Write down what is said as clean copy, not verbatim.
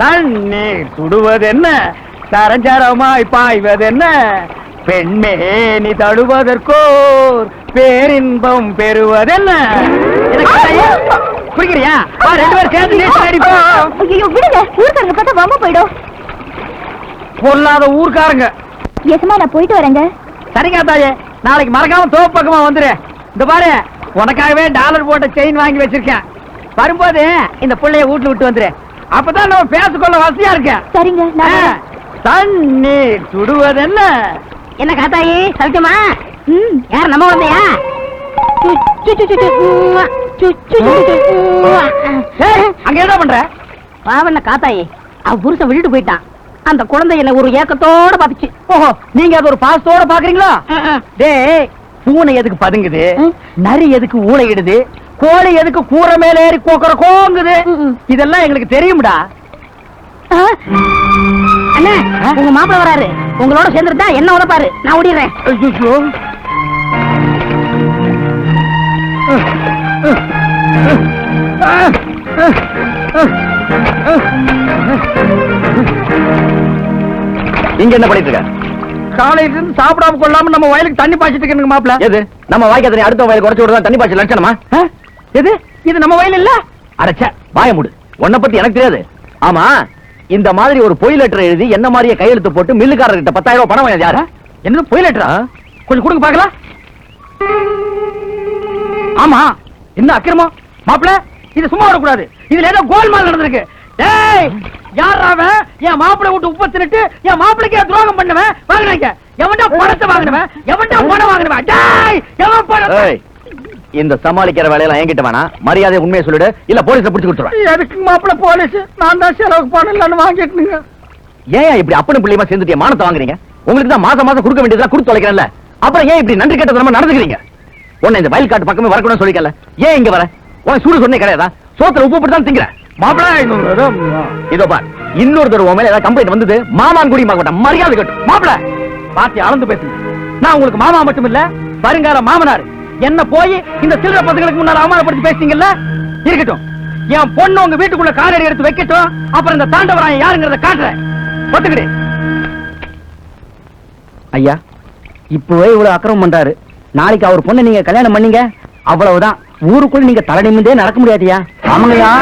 தண்ணீர் சுடுவதென்ன, சரஞ்சரமாய் பாய்வதென்ன, பெண்மே நீ தடுவதற்கோர் பேரின்பம் பெறுவதென்ன. குடிக்கிறியா? ரெண்டு பேரும் சேர்ந்து நீச்சல் அடிப்போம். ஐயோ விடுங்க, ஊர்க்காரங்க பார்த்தா வம்ப போயிடும். பொல்லாத ஊர்க்காரங்க. எசமா நான் போயிட்டு வரேங்க. சரிங்க தாயே, நாளைக்கு மறக்காம தோப்பு பக்கமா வந்துரு. இந்த பாரு, உனக்காகவே டாலர் போட்ட செயின் வாங்கி வச்சிருக்கேன். வரும்போது இந்த பிள்ளைய வீட்டுல விட்டு வந்துரு. அப்பதான் நம்ம பேசிக்கொள்ள வசதியா இருக்க. சரிங்க. தண்ணீர் சுடுவதென்ன. என்ன காத்தாயி சவிக்குமா? யார் நம்ம வந்தையா? அங்க என்ன பண்ற? பாவண்ண காத்தாயி, அவ புருஷன் விட்டுட்டு போயிட்டான். அந்த குழந்தை என்ன ஒரு ஏக்கத்தோட பாத்துச்சு. ஓஹோ, நீங்க அது ஒரு பாசத்தோட பாக்குறீங்களா? டேய், பூனை எதுக்கு பதுங்குது, நரி எதுக்கு ஊளையிடுது, கோழி எதுக்கு கூரை மேல ஏறி கோக்குற கோங்குது, இதெல்லாம் எங்களுக்கு தெரியும்டா. அண்ணா, உங்க மாப்பிள்ள வராரு. உங்களோட சேர்ந்துருந்தா என்ன உதப்பாரு. நான் ஓடிடுறேன். இங்க என்ன பண்ணிட்டு இருக்க? காலையில இருந்து சாப்பிடாம கொள்ளாம நம்ம வயலுக்கு தண்ணி பாய்ச்சிட்டு இருக்கேன் மாப்பிள்ள. எது நம்ம வாய்க்கு தண்ணி அடுத்த வயலுக்கு உடச்சு விடுறதா தண்ணி பாய்ச்சல் லட்சணமா? எது இது நம்ம வயல் இல்ல? அடச்சே, வாய மூடு. உன்னை பத்தி எனக்கு தெரியாது. ஆமா, இந்த மாதிரி ஒரு பொய் லெட்டர் எழுதி என்ன மாதிரியே கையெழுத்து போட்டு மில்லுக்காரர்கிட்ட 10,000 ரூபாய் பணம் வாங்கியது யாரு? என்னது பொய் லெட்டரா? கொஞ்சம் கொடுங்க பாக்கலாம். ஆமா, என்ன அக்கிரமம் மாப்பிள்ள? இது சும்மா வரக்கூடாது. இதுல ஏதோ கோல்மால் நடந்திருக்கு. டேய், யாராவன் என் மாப்பிள்ளை விட்டு உப்பு தின்னுட்டு என் மாப்பிள்ளைக்கு துரோகம் பண்ணுவேன்? வாங்கினாங்க. எவன்டா பணத்தை வாங்கினவன்? எவன்டா பணம் வாங்கினவன்? டேய், எவன் பணம்? இந்த சமாளிக்கிற வேலையெல்லாம் என்கிட்ட வேணா. மரியாதை உண்மையை சொல்லிடு, இல்ல போலீஸை பிடிச்சு கொடுத்துருவேன். எதுக்கு மாப்பிள்ள போலீஸ்? நான் தான் செலவுக்கு பணம் இல்லன்னு வாங்கிட்டுங்க. ஏன் இப்படி அப்பனும் பிள்ளையமா சேர்ந்துட்டு மானத்தை வாங்குறீங்க? உங்களுக்கு தான் மாசம் மாசம் கொடுக்க வேண்டியதெல்லாம் கொடுத்து தொலைக்கிறேன்ல, அப்புறம் ஏன் இப்படி நன்றி கெட்டதனமா நடந்துக்கிறீங்க? உன்னை இந்த வயல் காட்டு பக்கமே வரக்கூடாதுன்னு சொல்லிக்கல. ஏன் இங்க வர? உனக்கு சூடு சொன்னே கிடையாதா? சோத்துல உப்பு போட்டு தான் திங்கிற மாப்பிள்ள. இதோ பார், இன்னொரு தடவை மேல ஏதாவது கம்ப்ளைண்ட் வந்தது மாமான் குடி மாட்டேன். மரியாதை கட்டும் மாப்பிள்ள. பாத்தி அளந்து பேசுங்க. நான் உங்களுக்கு மாமா மட்டும் இல்ல, வருங்கால மாமனார். என்ன போய் இந்த சில்லற பசங்களுக்கு முன்னால அவமானப்படுத்தி பேசுறீங்கல்ல? இருக்கட்டும், என் பொண்ணு உங்க வீட்டுக்குள்ள காலடி எடுத்து வைக்கட்டும். அப்புறம் இந்த தாண்டவராயன் யாருங்கிறத காட்டுறேன். ஒத்துக்கிடு. ஐயா, இப்பவே இவ்வளவு அக்கிரமம் பண்றாரு. நாளைக்கு அவர் பொண்ணு நீங்க கல்யாணம் பண்ணீங்க, அவ்வளவுதான். ஊருக்குள்ள நீங்க தலை நிமிந்தே நடக்க முடியாதியா? ஆமாங்கய்யா.